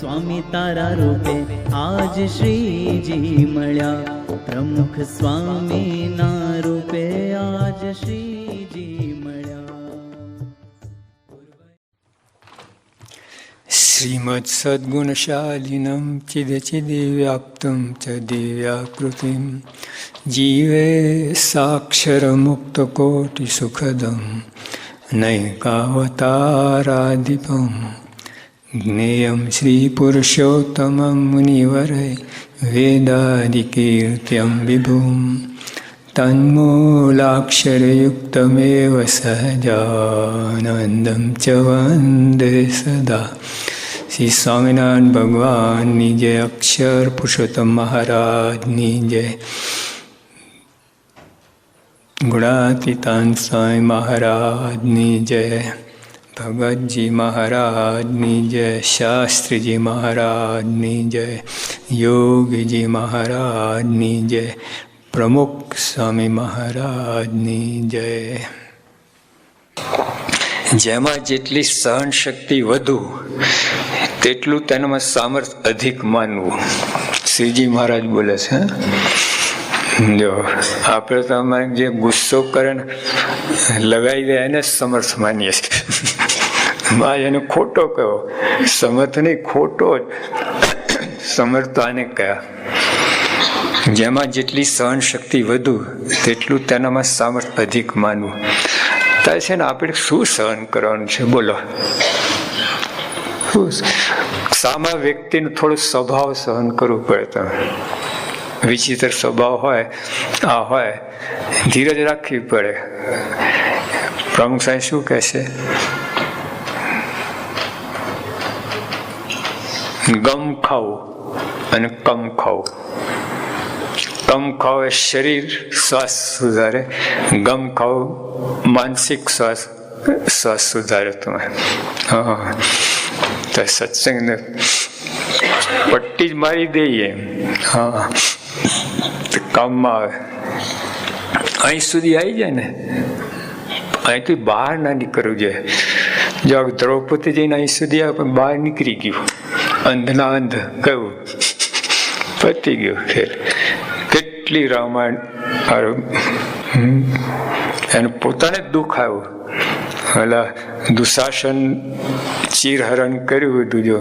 સ્વામી તારા રૂપે આજ શ્રીજી મળ્યા, પ્રમુખ સ્વામીના રૂપે આજ શ્રીજી મળ્યા. શ્રીમદ સદ્ગુણશાલિનમ ચિદચિદવ્યાપ્તમ ચ દિવ્યાકૃતિમ જીવે સાક્ષરમુક્તકોટિસુખદમ નૈકાવતારાધિપમ જ્ઞેયં શ્રીપુરુષોત્તમં મુનિવરૈ વેદાદિકીર્ત્યં વિભું તન્મૂલાક્ષરયુક્તમેવ સહજાનંદં ચ વંદે સદા. શ્રી સ્વામિનારાયણ ભગવાનની જય, અક્ષર પુરુષોત્તમ મહારાજની જય, ગુણાતીતાન સ્વામી મહારાજની જય, ભગતજી મહારાજની જય, શાસ્ત્રીજી મહારાજની જય, યોગીજી મહારાજની જય, પ્રમુખ સ્વામી મહારાજની જય. જેમાં જેટલી સહન શક્તિ વધુ તેટલું તેનામાં સામર્થ્ય અધિક માનવું. શ્રીજી મહારાજ બોલે છે. જો આપણે તો અમારે જે ગુસ્સો કરે ને લગાવી દે એને સમર્થ માનીએ છીએ. એને ખોટો કહો, સમર્થ નહીં, ખોટો જ સમર્થ આને કહ્યા. જેમાં જેટલી સહન શક્તિ વધુ તેટલું તેનામાં સામર્થ્ય અધિક માનવું. થાય છે ને આપણે શું સહન કરવાનું છે બોલો? સામા વ્યક્તિનો થોડો સ્વભાવ સહન કરવું પડે. તમે વિચિત્ર સ્વભાવ હોય, આ હોય, ધીરજ રાખવી પડે. પ્રમુખ સાહેબ શું કહે છે? ગમ ખાવું અને કમ ખાવું. કમ ખાવ એ શરીર સ્વાસ્થ્ય સુધારે, ગમ ખાવ માનસિક સ્વાસ્થ્ય સુધારે. તમે હા તો સત્સંગને પટ્ટી જ મારી દઈએ. હા કામમાં આવે, અહીં સુધી આવી જાય ને, અહીંથી બહાર ના નીકળવું જોઈએ. જો દ્રૌપદી જઈને અહીં સુધી આવે પણ બહાર નીકળી ગયું, અંધના અંધ કહ્યું, પતી ગયું. ફેર કેટલી રામાયણ એને પોતાને જ દુઃખ આવ્યું. એટલે દુશાસન ચીરહરણ કર્યું બધું. જો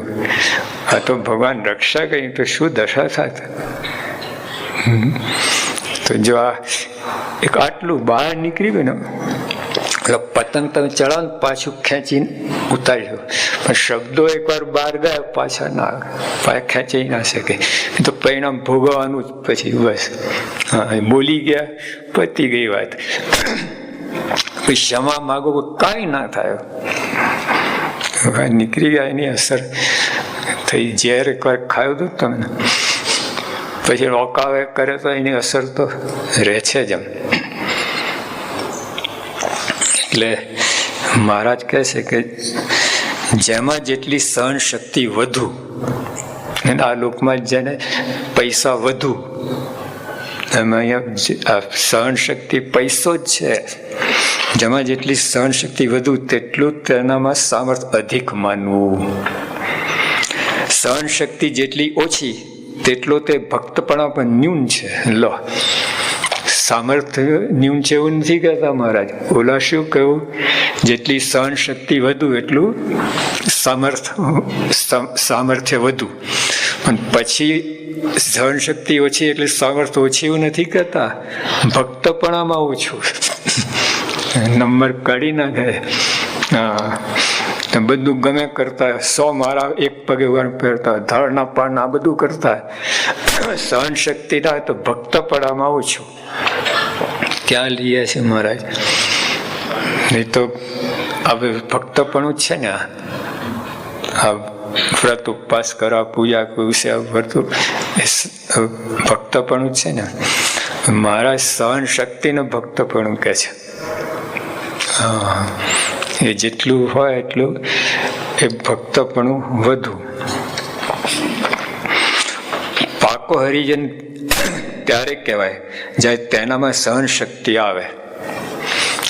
આ તો ભગવાન રક્ષા કરી તો શું દશા થાત. તો જો આ એક આટલું બહાર નીકળી ગયું ને, એટલે પતંગ તમે ચડાવો ને પાછું ખેંચીને ઉતારી દો, પણ શબ્દો એકવાર બહાર ગયા પાછા ના ખેંચાઈ ના શકે. તો પરિણામ ભોગવવાનું જ પછી. બસ હા, બોલી ગયા, પતી ગઈ વાત. ક્ષમા માગો, કાંઈ ના થાય. નીકળી ગયા એની અસર થઈ. ઝેર એકવાર ખાયું હતું તમને, પછી રોકાવે કરે તો એની અસર તો રહે છે જ. એમ એટલે મહારાજ કહે છે કે જેમાં જેટલી સહન શક્તિ વધુ, આ લોકમાં જેને પૈસા વધુ, એમાં અહીંયા સહન શક્તિ પૈસો જ છે. જેમાં જેટલી સહન શક્તિ વધુ તેટલું તેનામાં સામર્થ્ય અધિક માનવું. સહન શક્તિ જેટલી ઓછી તેટલો તે ભક્તપણા પણ ન્યૂન છે. લો, સામર્થ્ય ન્યૂન છે એવું નથી કહેતા મહારાજ. ઓલા શું કહ્યું? જેટલી સહન શક્તિ વધુ એટલું સામર્થ્ય વધુ. પણ પછી સહન શક્તિ ઓછી એટલે સામર્થ્ય ઓછી એવું નથી કહેતા, ભક્તપણામાં ઓછું. નંબર કાઢી નાખે. હા, બધું ગમે કરતા, 100 મારા એક પગે કરતા, ધારણા પાડના બધું કરતા. સહન શક્તિ ના તો ભક્તપણામાં ઓછું. ક્યાં લઈએ છે મહારાજ? નહીં તો હવે ભક્તપણું જ છે ને. આ વ્રત ઉપવાસ કરવા, પૂજા કરવું, ભરતું ભક્તપણું જ છે ને. મહારાજ સહન શક્તિને ભક્તપણું કહે છે. હા, એ જેટલું હોય એટલું એ ભક્તપણું વધુ. પાકો હરિજન ત્યારે કહેવાય જ્યારે તેનામાં સહન શક્તિ આવે.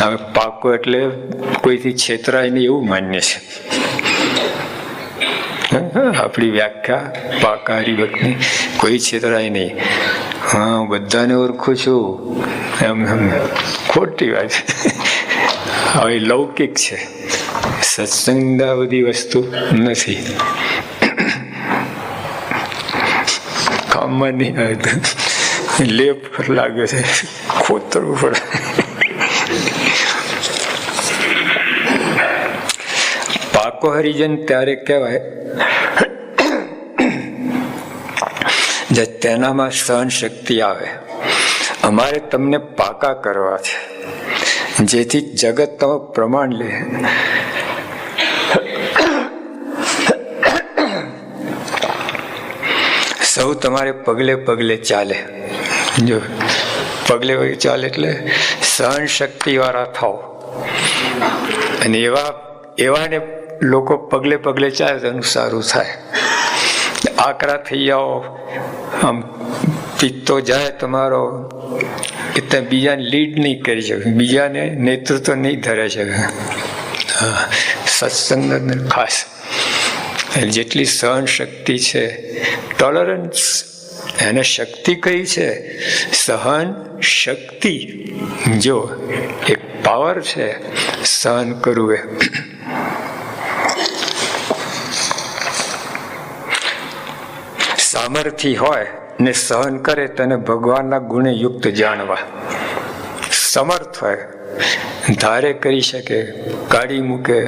હવે પાકો એટલે કોઈથી છેતરાય નહીં એવું માન્ય છે. આપણી વ્યાખ્યા પાકા હરિભક્તની કોઈ છેતરાય નહીં. હા, હું બધાને ઓળખું છું એમ ખોટી વાત. હવે લૌકિક છે, સત્સંગ આ બધી વસ્તુ નથી. કામમાં નહીં આવતું, લેપ લાગે છે, ખોતરવું પડે. પાકો હરિજન ત્યારે કહેવાય જે તેનામાં સહન શક્તિ આવે. અમારે તમને પાકા કરવા છે, જેથી જગત તમે પ્રમાણ લે. સૌ તમારે પગલે પગલે ચાલે. જો પગલે પગલે ચાલે એટલે સહન શક્તિ વાળા થાવ. અને એવાને લોકો પગલે પગલે ચાલે તો એનું સારું થાય. આકરા થઈ જાઓ, આમ પિત્તો જાય તમારો, એટલે બીજાને લીડ નહીં કરી શકે, બીજાને નેતૃત્વ નહીં ધરી શકે. સત્સંગ ખાસ જેટલી સહન શક્તિ છે, ટોલરન્સ, એને શક્તિ કઈ છે? સહન શક્તિ. જો એક પાવર છે સહન કરવું એ. સામર્થ્ય હોય ને સહન કરે તેને ભગવાનના ગુણે યુક્ત જાણવા. સમર્થ હોય, ધારે કરી શકે, કાઢી મૂકે.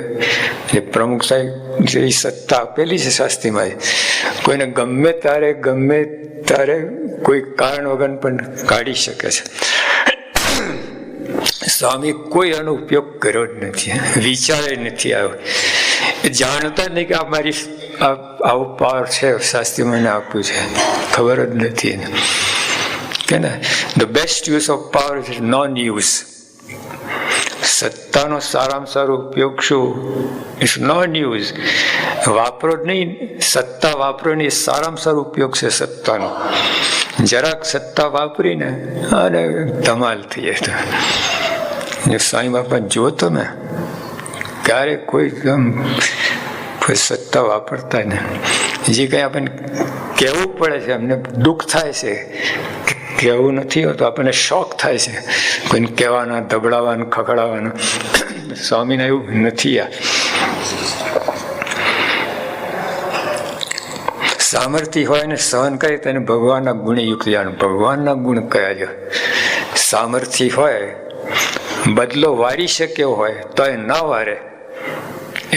એ પ્રમુખ સાહેબ જે સત્તા આપેલી છે શાસ્ત્રીમાં, કોઈને ગમે ત્યારે કોઈ કારણ વગર પણ કાઢી શકે છે. સ્વામી કોઈ આનો ઉપયોગ કર્યો જ નથી, વિચારે નથી આવ્યો, જાણતા નહીં કે આ મારી આવું પાવર છે, શાસ્ત્રી મને આપ્યું છે, ખબર જ નથી એને. કે ને the best use of power is non use. સત્તાનો સારામાં સારો ઉપયોગ શું? It's non use. વાપરો જ નહીં, સત્તા વાપરો નહીં, સારામાં સારો ઉપયોગ છે સત્તાનો. જરાક સત્તા વાપરીને અને ધમાલ થઈ જાય. સાંઈ બાપા જો તમે ક્યારે કોઈ સત્તા વાપરતા ને, જે કંઈ આપણને કહેવું પડે છે, અમને દુઃખ થાય છે, કહેવું નથી હોતું, આપણને શોખ થાય છે કોઈને કહેવાના, દબડાવવાનું, ખખડાવવાનું. સ્વામીને એવું નથી. આ સામર્થ્ય હોય ને સહન કરે તેને ભગવાનના ગુણે યુક્ત જાણ. ભગવાનના ગુણ કયા છે? સામર્થ્ય હોય, બદલો વારી શક્યો હોય તો એ ના વારે,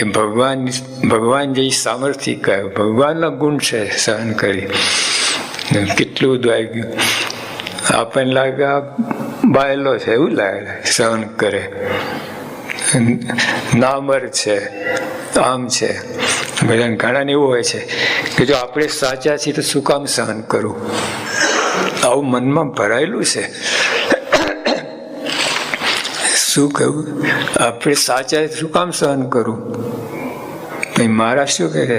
એ ભગવાન જે સામર્થ્ય કહે. ભગવાનના ગુણ છે સહન કરી. કેટલું બધું આવી ગયું. આપણને લાગે બાયલો છે, એવું લાગે, સહન કરે, નામર છે, આમ છે. બધાને ઘણાને એવું હોય છે કે જો આપણે સાચા છીએ તો શું કામ સહન કરવું? આવું મનમાં ભરાયેલું છે. શું કહ્યું? આપણે સાચા શું કામ સહન કરવું? મારા શું કહે,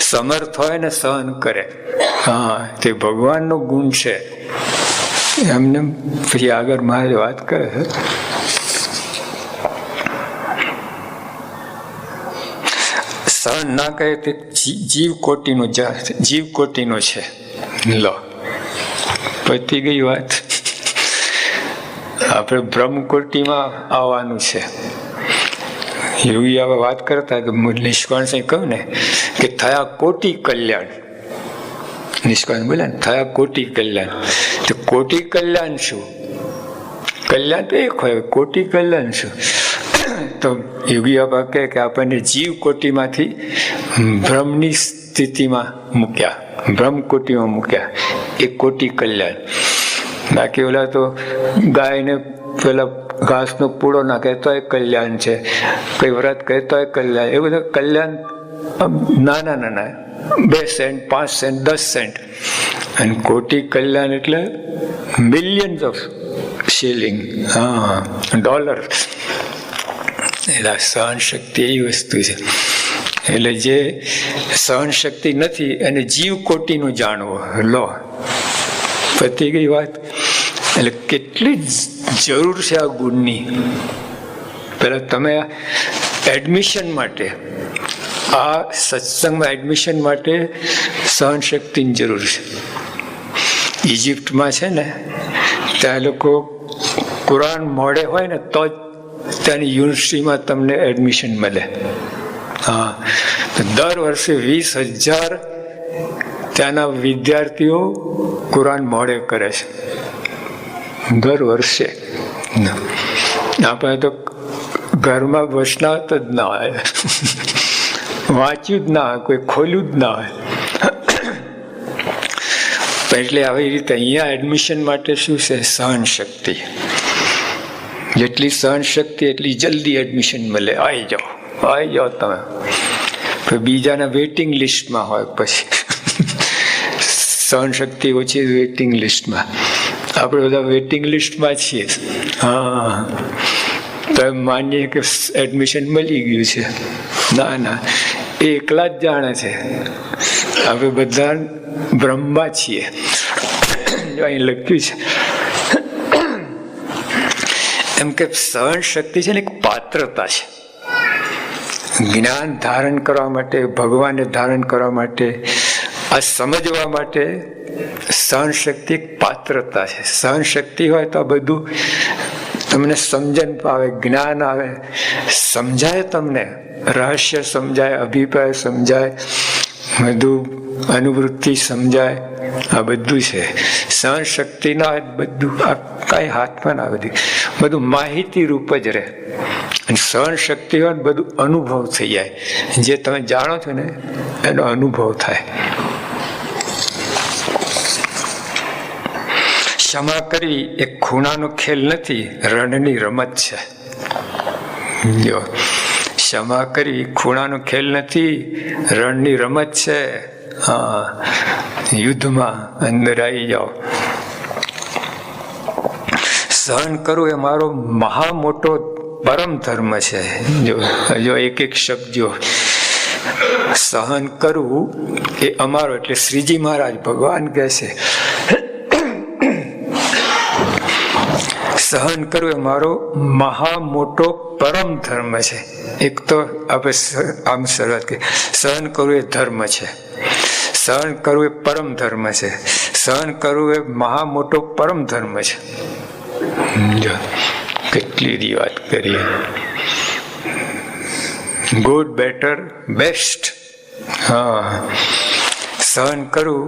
સમર્થ હોય ને સહન કરે. હા, તે ભગવાનનો ગુણ છે. એમને પછી આગળ મારે વાત કરે છે. સહન ના કરે તે જીવકોટીનો છે. લો, પતી ગઈ વાત. આપણે બ્રહ્મકોટીમાં આવવાનું છે. યોગી આવા વાત કરતા કે નિષ્કાળ સાહેબ કહ્યું ને કે થયા કોટી કલ્યાણ. નિષ્કાળ બોલ્યા ને થયા કોટી કલ્યાણ. તો કોટી કલ્યાણ શું? કલ્યાણ તો એક હોય, કોટી કલ્યાણ શું? તો યોગી બાબા કહે કે આપણને જીવ કોટીમાંથી બ્રહ્મની સ્થિતિમાં મૂક્યા, બ્રહ્મકોટીમાં મૂક્યા. એ કોટી કલ્યાણ. બાકી ઓલા તો ગાયને પેલા ઘાસનો પૂળો નાખે તો એ કલ્યાણ છે, કઈ વ્રત કહે તો એ કલ્યાણ. એ બધા કલ્યાણ નાના 2 સેન્ટ, 5 સેન્ટ, 10 સેન્ટ. અને કોટી કલ્યાણ એટલે મિલિયન્સ ઓફ શિલિંગ, ડોલર. એટલે સહન શક્તિ એવી વસ્તુ છે. એટલે જે સહન શક્તિ નથી એને જીવ કોટીનું જાણવો. લો, પતી ગઈ વાત. એટલે કેટલી જરૂર છે આ ગુણની. પેલા તમે એડમિશન માટે આ સત્સંગમાં એડમિશન માટે સહન શક્તિની જરૂર છે. ઇજિપ્તમાં છે ને ત્યાં લોકો કુરાન મોડે હોય ને તો જ ત્યાંની યુનિવર્સિટીમાં તમને એડમિશન મળે. હા, દર વર્ષે 20,000 ત્યાંના વિદ્યાર્થીઓ કુરાન મોડે કરે છે દર વર્ષે. આપણે તો ઘરમાં વચનાવત જ ના હોય, વાંચ્યું જ ના હોય, કોઈ ખોલ્યું જ ના હોય. એટલે આવી રીતે અહીંયા એડમિશન માટે શું છે? સહન શક્તિ. જેટલી સહન શક્તિ એટલી જલ્દી એડમિશન મળે. આવી જાઓ તમે. બીજાના વેઇટિંગ લિસ્ટમાં હોય, પછી સહન શક્તિ ઓછી વેઇટિંગ લિસ્ટમાં. આપણે બધા વેઇટિંગ લિસ્ટમાં છીએ. હા, તો એમ માનીએ કે એડમિશન મળી ગયું છે. ના, એ એકલા જ જાણે છે. આપણે બધા બ્રહ્મા છીએ. અહીં લખ્યું છે એમ કે સહન શક્તિ છે ને એક પાત્રતા છે. જ્ઞાન ધારણ કરવા માટે, ભગવાનને ધારણ કરવા માટે, આ સમજવા માટે સહન શક્તિ એક પાત્રતા છે. સહન શક્તિ હોય તો આ બધું તમને સમજણ આવે, જ્ઞાન આવે, સમજાય, તમને રહસ્ય સમજાય, અભિપ્રાય સમજાય, બધું અનુવૃત્તિ સમજાય. આ બધું છે. સહન શક્તિ ના હોય બધું આ કઈ હાથમાં ના, બધું માહિતી રૂપ જ રહે. અને સહન શક્તિ હોય બધું અનુભવ થઈ જાય. જે તમે જાણો છો ને એનો અનુભવ થાય. ક્ષમા કરવી એ ખૂણાનો ખેલ નથી, રણની રમત છે. જો ક્ષમા કરવી ખૂણાનો ખેલ નથી, રણની રમત છે. હા, યુદ્ધમાં અંદર આવી જાઓ. સહન કરવું એ મારો મહા મોટો પરમ ધર્મ છે. જો એક શબ્દ જો સહન કરવું એ અમારો, એટલે શ્રીજી મહારાજ ભગવાન કહે છે સહન કરવું એ મારો મહા મોટો પરમ ધર્મ છે. એક તો આપણે આમ શરૂઆત કરી, સહન કરવું એ ધર્મ છે, સહન કરવું એ પરમ ધર્મ છે, સહન કરવું એ મહા મોટો પરમ ધર્મ છે. જો કેટલી વાત કરીએ. Good, better, best. હા, સહન કરવું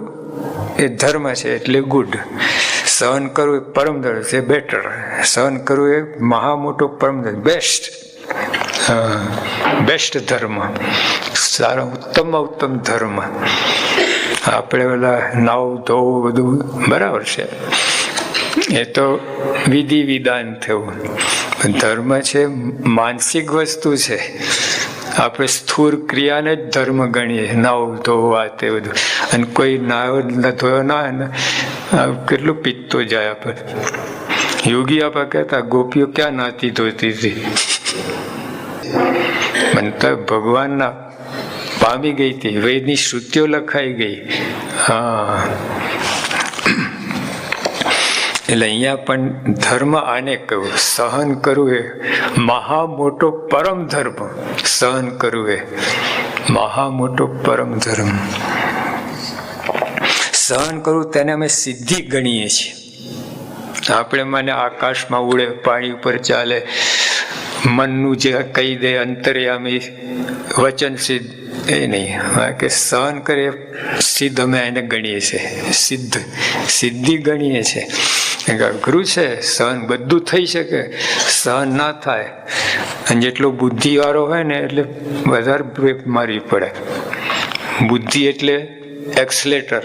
એ ધર્મ છે એટલે ગુડ, સહન કરવું એ પરમ ધર્મ છે બેટર, સહન કરવું એ મહા મોટો પરમ ધર્મ બેસ્ટ. હા, બેસ્ટ ધર્મ, સારો ઉત્તમ ધર્મ. આપણે પેલા નાવ ધોવું બધું બરાબર છે, એ તો વિધિ વિધાન થયું. ધર્મ છે માનસિક વસ્તુ છે. આપણે સ્થૂળ ક્રિયાને જ ધર્મ ગણીએ, નાવ ધોવા તે બધું. અને કોઈ નાવ ધોયો ના કેટલું પીતો જાય. આપણે યોગી આપા કહેતા ગોપીઓ ક્યાં નાતી ધોતી હતી, મને ભગવાનના પામી ગઈ હતી, વેદની શ્રુતિઓ લખાઈ ગઈ. હા, એટલે અહીંયા પણ ધર્મ આને કહ્યું, સહન કરવું એ મહા મોટો પરમ ધર્મ. સહન કરવું એ મહા મોટો પરમ ધર્મ. સહન કરવું તેને અમે સિદ્ધિ ગણીએ છીએ. આપણે મને આકાશમાં ઉડે, પાણી ઉપર ચાલે, મનનું જે કહી દે અંતર્યામી વચન સિદ્ધ, એ નહીં. કે સહન કરે સિદ્ધ અમે એને ગણીએ છીએ, સિદ્ધિ ગણીએ છીએ. અઘરું છે સહન, બધું થઈ શકે, સહન ના થાય. અને જેટલો બુદ્ધિ વાળો હોય ને એટલે વધારે બ્રેક મારવી પડે. બુદ્ધિ એટલે એક્સલેટર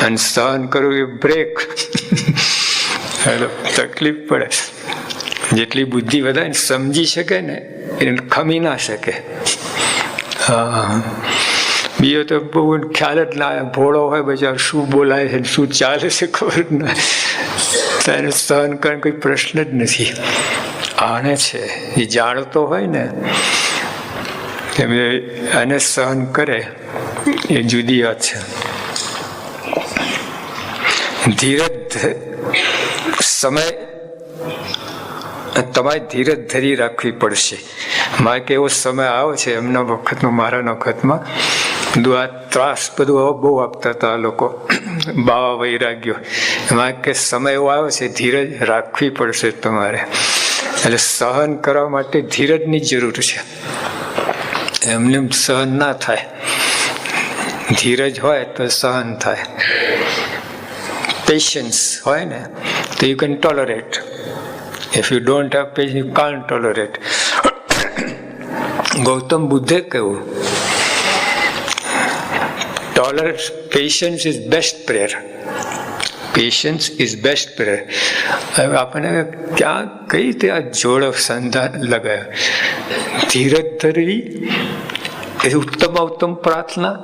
અને સહન કરવું એ બ્રેક. એટલે તકલીફ પડે. જેટલી બુદ્ધિ વધારે સમજી શકે ને એને ખમી ના શકે. હા, બીજો તો બહુ ખ્યાલ જ ના આવે, ભોળો હોય બચારો, શું બોલાય છે શું ચાલે છે ખબર ના, તેને સહન કરવાનો કોઈ પ્રશ્ન જ નથી. આને છે એ જાણતો હોય ને એને સહન કરે એ જુદી વાત છે. ધીરજ, સમય તમારે ધીરજ ધરી રાખવી પડશે. મારે કે એવો સમય આવ્યો છે એમના વખતમાં, મારા વખતમાં બધું આ ત્રાસ બધું બહુ આપતા હતા આ લોકો, બાવા વૈરાગ્યો. એમાં કે સમય એવો આવ્યો છે ધીરજ રાખવી પડશે તમારે. એટલે સહન કરવા માટે ધીરજની જરૂર છે. એમને સહન ના થાય. ધીરજ હોય તો સહન થાય. પેશન્સ હોય ને તો you can tolerate. If you don't have patience you can't tolerate. Gautam બુદ્ધે કહ્યું, tolerance, patience is best prayer. Patience is best prayer. હવે આપણે ક્યાં કઈ રીતે આ જોડ સંધાન લગાવ્યો? ધીરજ ધરવી એ ઉત્તમ પ્રાર્થના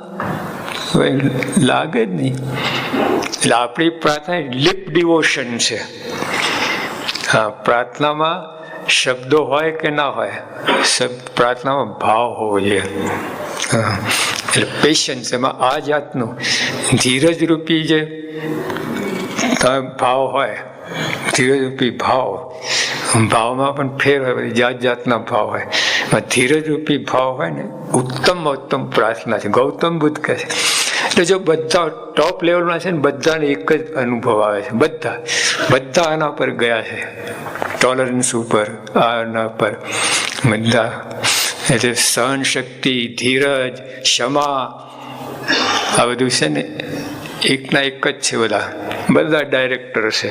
લાગે જ નહીં. એટલે આપણી પ્રાર્થના લિપ ડિવોશન છે. હા, પ્રાર્થનામાં શબ્દો હોય કે ના હોય, પ્રાર્થનામાં ભાવ હોવો જોઈએ. હા, એટલે પેશન્સ, એમાં આ જાતનું ધીરજ રૂપી જે ભાવ હોય, ધીરજ રૂપી ભાવમાં પણ ફેર હોય, જાત જાતના ભાવ હોય. એમાં ધીરજ રૂપી ભાવ હોય ને ઉત્તમ પ્રાર્થના છે. ગૌતમ બુદ્ધ કહે છે. એટલે જો બધા ટોપ લેવલમાં છે ને, બધાને એક જ અનુભવ આવે છે. બધા આના પર ગયા છે, ટોલરન્સ ઉપર, આના પર બધા. એટલે સહન શક્તિ, ધીરજ, ક્ષમા, આ બધું છે ને એકના એક જ છે. બધા ડાયરેક્ટર છે.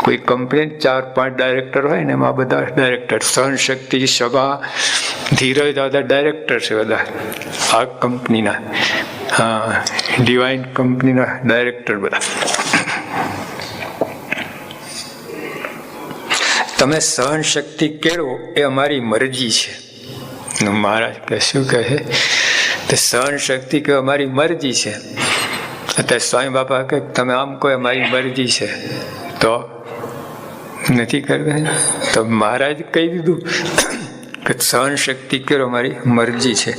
કોઈ કંપની 4-5 ડાયરેક્ટર હોય ને, એમાં બધા ડાયરેક્ટર. સહન શક્તિ, ક્ષમા, ધીરજ, બધા ડાયરેક્ટર છે બધા આ કંપનીના. હા, ડિવાઇન કંપનીના ડાયરેક્ટર બધા. તમે સહન શક્તિ કેળવો એ અમારી મરજી છે. મહારાજ કે શું કહે છે? સહન શક્તિ કે અમારી મરજી છે. અત્યારે સ્વામી બાપા કે તમે આમ કહો અમારી મરજી છે તો નથી કરવી. તો મહારાજ કહી દીધું કે સહન શક્તિ કેળવો અમારી મરજી છે.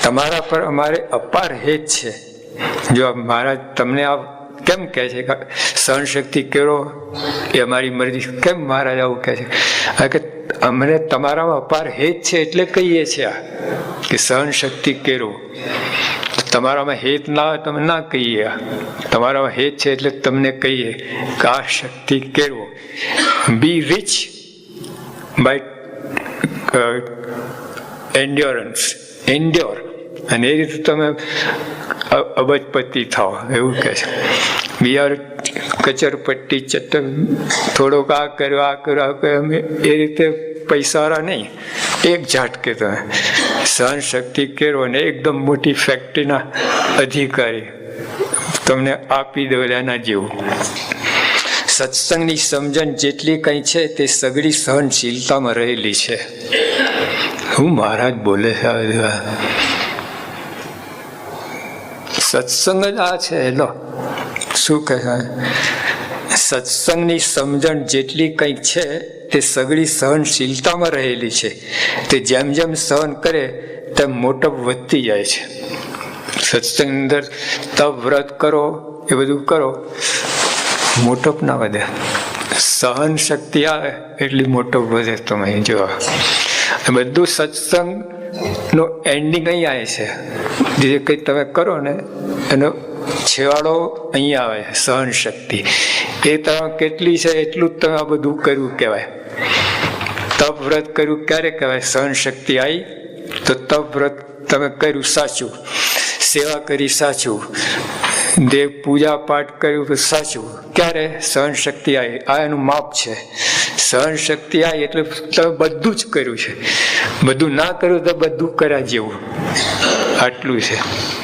તમારા પર અમારે અપાર હેત છે. જો મહારાજ તમને આ કેમ કહે છે કે સહન શક્તિ કેળવો એ અમારી મરજી? કેમ મહારાજ આવું કહે છે? કે અમને તમારામાં અપાર હેત છે એટલે કહીએ છીએ આ કે સહન શક્તિ કેળવો. તમારામાં હેત ના હોય તમે ના કહીએ. તમારામાં હેત છે એટલે તમને કહીએ કે આ શક્તિ કેળવો. બી રીચ બાય એન્ડ્યોરન્સ, એન્ડ્યોર, અને એ રીતે તમે અબજપતિ થાવ, એવું કહે છે. બિયાર કચરપટ્ટી ચટ્ટન, થોડોક આ કર્યો એ રીતે પૈસાવાળા નહીં, એક ઝાટકે તમે સહન શક્તિ કેળવો ને એકદમ મોટી ફેક્ટરીના અધિકારી તમને આપી દો એના જેવું. સત્સંગની સમજણ જેટલી કંઈ છે તે સઘળી સહનશીલતામાં રહેલી છે. હું મહારાજ બોલે છે. સત્સંગ જ આ છે. લો શું કહે છે? સત્સંગની સમજણ જેટલી કંઈક છે તે સઘળી સહનશીલતામાં રહેલી છે. તે જેમ જેમ સહન કરે તેમ મોટપ વધતી જાય છે. સત્સંગની અંદર તપ વ્રત કરો, એ બધું કરો, મોટપ ના વધે. સહન શક્તિ આવે એટલી મોટપ વધે. તમે જો બધું સત્સંગનો એન્ડિંગ અહીં આવે છે. જે કંઈ તમે કરો ને એનો છેવાડો અહીંયા આવે, સહન શક્તિ. એ તમે કેટલી છે એટલું જ તમે આ બધું કર્યું કહેવાય. તપ વ્રત કર્યું ક્યારે કહેવાય? સહન શક્તિ આવી તો તપ વ્રત તમે કર્યું સાચું, સેવા કરી સાચું, દેવ પૂજા પાઠ કર્યું સાચું. ક્યારે? સહન શક્તિ આવી. આ એનું માપ છે. સહન શક્તિ આવી એટલે તમે બધું જ કર્યું છે. બધું ના કર્યું તો બધું કર્યા જેવું, આટલું છે.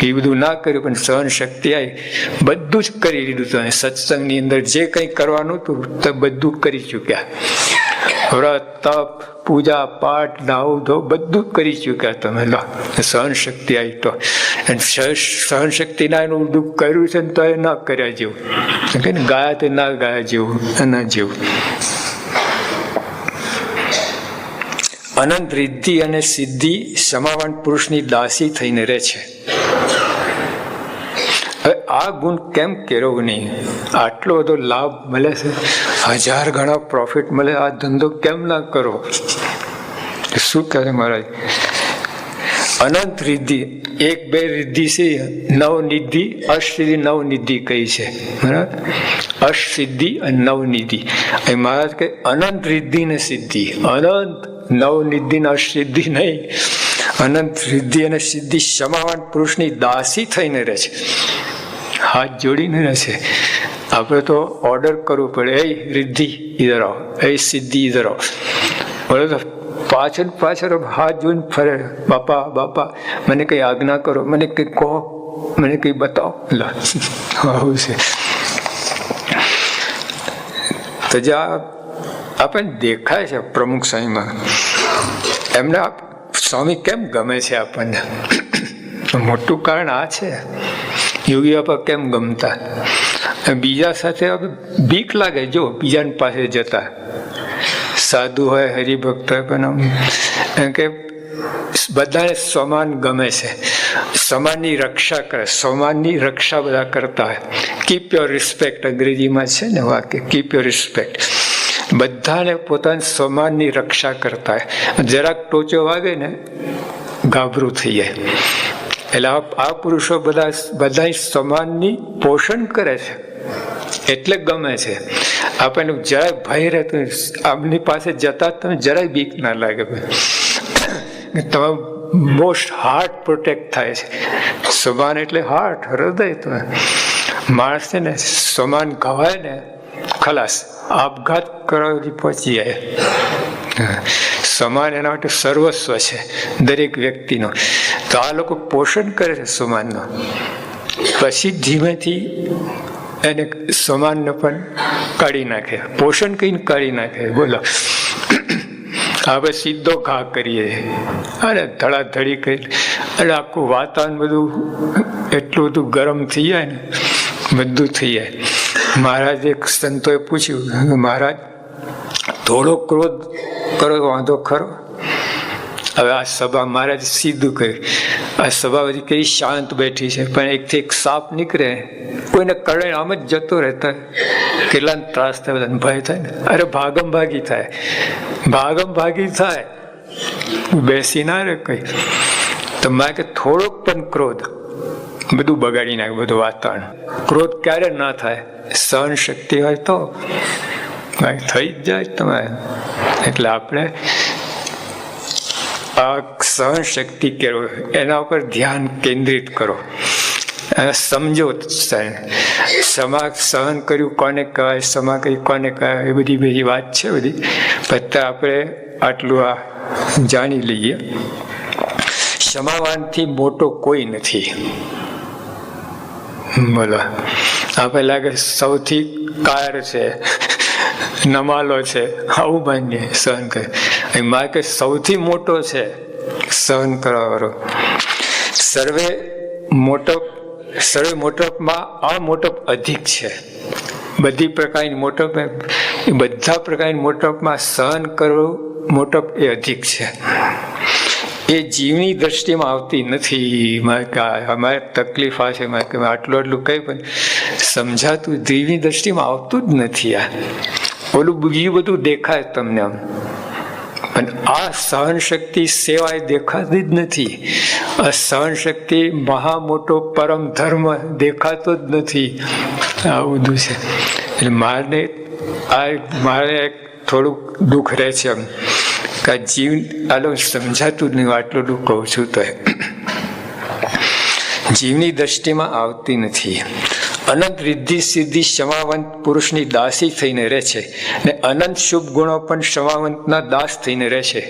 એ બધું ના કર્યું પણ સહન શક્તિ આવી, બધું જ કરી લીધું. તમે સત્સંગની અંદર જે કંઈ કરવાનું હતું તો બધું કરી ચૂક્યા. વ્રત, તપ, પૂજા પાઠ, નાવું ધો બધું કરી ચૂક્યા તમે. લો સહન શક્તિ આવી તો. સહન શક્તિ ના એનું બધું કર્યું છે ને તો એ ના કર્યા જેવું, કે ગાયા તે ના ગાયા જેવું, એના જેવું. અનંત રિદ્ધિ અને સિદ્ધિ સમાવાન પુરુષની દાસી થઈને રહે છે. હવે આ ગુણ કેમ કેળવવું નહીં? આટલો બધો લાભ મળે છે, 1000 ગણા પ્રોફિટ મળે, આ ધંધો કેમ ના કરો? શું કહે મહારાજ? અનંત રિદ્ધિ, એક બે રિદ્ધિ છે, નવનિધિ, અષ્ટસિદ્ધિ નવનિધિ કહી છે, બરાબર? અષ્ટસિદ્ધિ અને નવનિધિ. એ મહારાજ કે અનંત રિદ્ધિ ને સિદ્ધિ, અનંત નવનિધિ ને અષ્ટસિદ્ધિ નહીં, અનંત રિદ્ધિ અને સિદ્ધિ ક્ષમાવાન પુરુષની દાસી થઈને રહે છે, હાથ જોડીને રહે છે. આપણે તો ઓર્ડર કરવું પડે, એ રિદ્ધિ ઇધર આવો, એ સિદ્ધિ ઇધર આવો. બોલે તો પાછળ પાછળ હાથ જોઈને ફરે, બાપા બાપા મને કઈ આજ્ઞા કરો, મને કઈ કહો, મને કઈ બતાવો. આવું છે. તો જ્યાં આપણને દેખાય છે પ્રમુખ સ્વામીમાં, એમને સ્વામી કેમ ગમે છે આપણને, મોટું કારણ આ છે. યોગી બાપા કેમ ગમતા? બીજા સાથે બીક લાગે, જો બીજાની પાસે જતા, સાધુ હોય, હરિભક્ત હોય, પણ એમ કે બધાને સમાન ગમે છે, સમાનની રક્ષા કરે, સમાનની રક્ષા બધા કરતા હોય. કીપ યોર રિસ્પેક્ટ અંગ્રેજીમાં છે ને વાક્ય, કીપ યોર રિસ્પેક્ટ. બધાને પોતાના સમાનની રક્ષા કરતા હોય. જરાક ટોચો વાગે ને ગાભરું થઈ જાય. એટલે આ પુરુષો બધા સમાનની પોષણ કરે છે, એટલે ગમે છે. આપણને જરાય ભય રહેતો, આમની પાસે જતા તમે જરાય બીક ના લાગે, તમે મોસ્ટ હાર્ટ પ્રોટેક્ટ થાય છે. સમાન એટલે હાર્ટ, હૃદય. તમે માણસ છે ને સમાન ગવાય ને ખલાસ, આપઘાત કરવા પહોંચી જાય. સમાન એના માટે સર્વસ્વ છે દરેક વ્યક્તિનો. તો આ લોકો પોષણ કરે છે સમાનનો, પછી ધીમેથી એને સમાનને પણ કાઢી નાખે, પોષણ કહીને કાઢી નાખે. બોલો, હવે સીધો ઘા કરીએ અને ધડાધડી કરી, અને આખું વાતાવરણ બધું એટલું બધું ગરમ થઈ જાય ને, બધું થઈ જાય. મહારાજ એક સંતોએ પૂછ્યું, મહારાજ થોડો ક્રોધ કરો વાંધો ખરો? હવે આ સભા, મહારાજ સીધું કહ્યું, આ સભા બધી કઈ શાંત બેઠી છે, પણ એકથી એક સાપ નીકળે, કોઈને કરડે આમ જ જતો રહેતા, કેટલા ત્રાસ થાય, બધાને ભય થાય ને. અરે ભાગમ ભાગી થાય, ભાગમ ભાગી થાય, બેસી ના રે કઈ. તો મારે કે થોડોક પણ ક્રોધ બધું બગાડી નાખે, બધું વાતાવરણ. ક્રોધ ક્યારે ના થાય? સહન શક્તિ હોય તો થઈ જ જાય તમારે. એટલે આપણે આ સહન શક્તિ કરો, એના ઉપર ધ્યાન કેન્દ્રિત કરો, સમજો. સહન કર્યું કોને કહેવાય, ક્ષમા કરી કોને કહેવાય, એ બધી વાત છે બધી. પછી આપણે આટલું આ જાણી લઈએ. ક્ષમાવાનથી મોટો કોઈ નથી. બોલો, આપણે લાગે સૌથી કાર છે, નમાલો છે, આવું માન્ય સહન કરે. મારે કે સૌથી મોટો છે સહન કરવા વાળો. સર્વે મોટપમાં આ મોટપ અધિક છે. બધી પ્રકારની મોટપ, બધા પ્રકારની મોટપમાં સહન કરવું મોટપ એ અધિક છે. એ જીવની દ્રષ્ટિમાં આવતી નથી. અમારે તકલીફ આ છે, આટલું કઈ પણ સમજાતું જીવની દ્રષ્ટિમાં આવતું જ નથી. આ ઓલું બીજું બધું દેખાય તમને આમ, પણ આ સહન શક્તિ સેવા દેખાતી જ નથી. આ સહન શક્તિ મહા મોટો પરમ ધર્મ દેખાતો જ નથી. આવું બધું છે. એટલે મારે થોડુંક દુઃખ રહે છે એમ કે આ જીવ આલો સમજાતું જ નહીં. આટલું દુઃખ કહું છું તો જીવની દ્રષ્ટિમાં આવતી નથી. અનંત રિદ્ધિ સિદ્ધિ ક્ષમાવંત પુરુષની દાસી થઈને રહે છે, ને અનંત શુભ ગુણો પણ ક્ષમાવંતના દાસ થઈને રહે છે.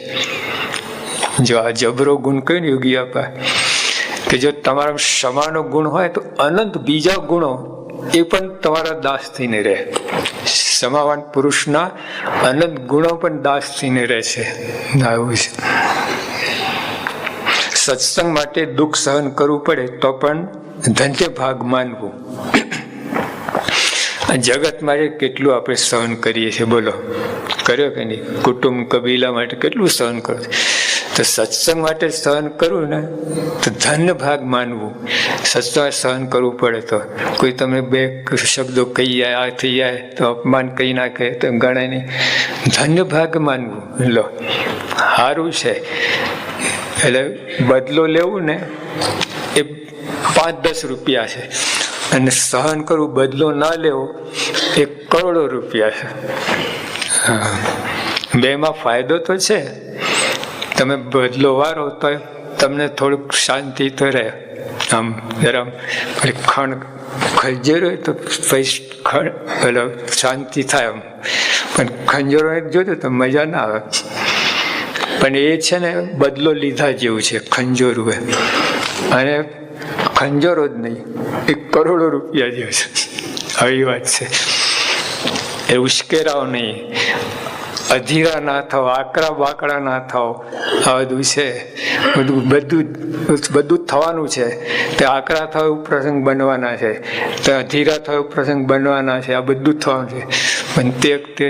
જો આ જબરો ગુણ કહ્યું ને યોગી આપા, કે જો તમારા ક્ષમાનો ગુણ હોય તો અનંત બીજા ગુણો એ પણ તમારા દાસ થઈને રહે. ક્ષમાવાન પુરુષના અનંત ગુણો પણ દાસ થઈને રહે છે. આવું છે. સત્સંગ માટે દુઃખ સહન કરવું પડે તો પણ ધન્ય ભાગ માનવું. જગત માટે કેટલું આપણે સહન કરીએ છીએ, બોલો, કર્યો કે નહીં? કુટુંબ કબીલા માટે કેટલું સહન કરો. તો સત્સંગ માટે સહન કરવું ને તો ધન્ય ભાગ માનવું. સત્સંગ સહન કરવું પડે તો કોઈ તમે બે શબ્દો કહી જાય, આ થઈ જાય તો અપમાન કહી નાખે તો ગણાય નહીં. ધન્ય ભાગ માનવું. લો, સારું છે. એટલે બદલો લેવું ને એ 5-10 રૂપિયા છે, અને સહન કરવું, બદલો ના લેવો, એ કરોડો રૂપિયા છે. બેમાં ફાયદો તો છે. તમે બદલો વારો તો તમને થોડુંક શાંતિ તો રહે. આમ જરા ખંજેરો હોય તો એટલે શાંતિ થાય આમ, પણ ખંજરો જોજો તો મજા ના આવે. પણ એ છે ને બદલો લીધા જેવું છે ખંજોરું એ, અને ખંજરો જ નહીં, એ કરોડો રૂપિયા જેવું છે. આવી વાત છે. એ ઉશ્કેરાઓ નહીં, અધીરા ના થાવ, આકરા બાકડા ના થાવ. આ બધું છે, બધું થવાનું છે. તે આકરા થાવ એવું પ્રસંગ બનવાના છે, તે અધીરા થાવ એવું પ્રસંગ બનવાના છે. આ બધું થવાનું છે. પણ તે વખતે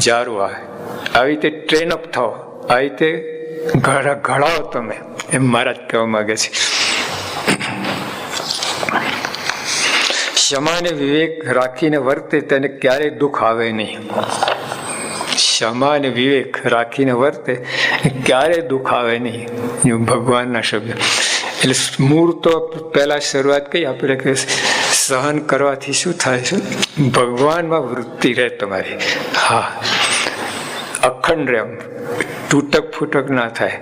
જારું આવે, આવી રીતે ટ્રેન અપ થાવ, આવી રીતે ઘડાવો તમે, એમ મહારાજ કહેવા માંગે છે. ક્ષમા અને વિવેક રાખીને વર્તે તેને ક્યારેય દુઃખ આવે નહીં. ક્ષમા અને વિવેક રાખીને વર્તે ક્યારેય દુઃખ આવે નહીં. ભગવાનના શબ્દ. એટલે મૂળ તો પહેલા શરૂઆત કરી આપણે કે સહન કરવાથી શું થાય છે? ભગવાનમાં વૃત્તિ રહે તમારી. હા, અખંડ રહે, તૂટક ફૂટક ના થાય,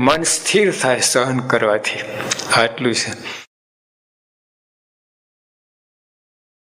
મન સ્થિર થાય સહન કરવાથી. આટલું છે.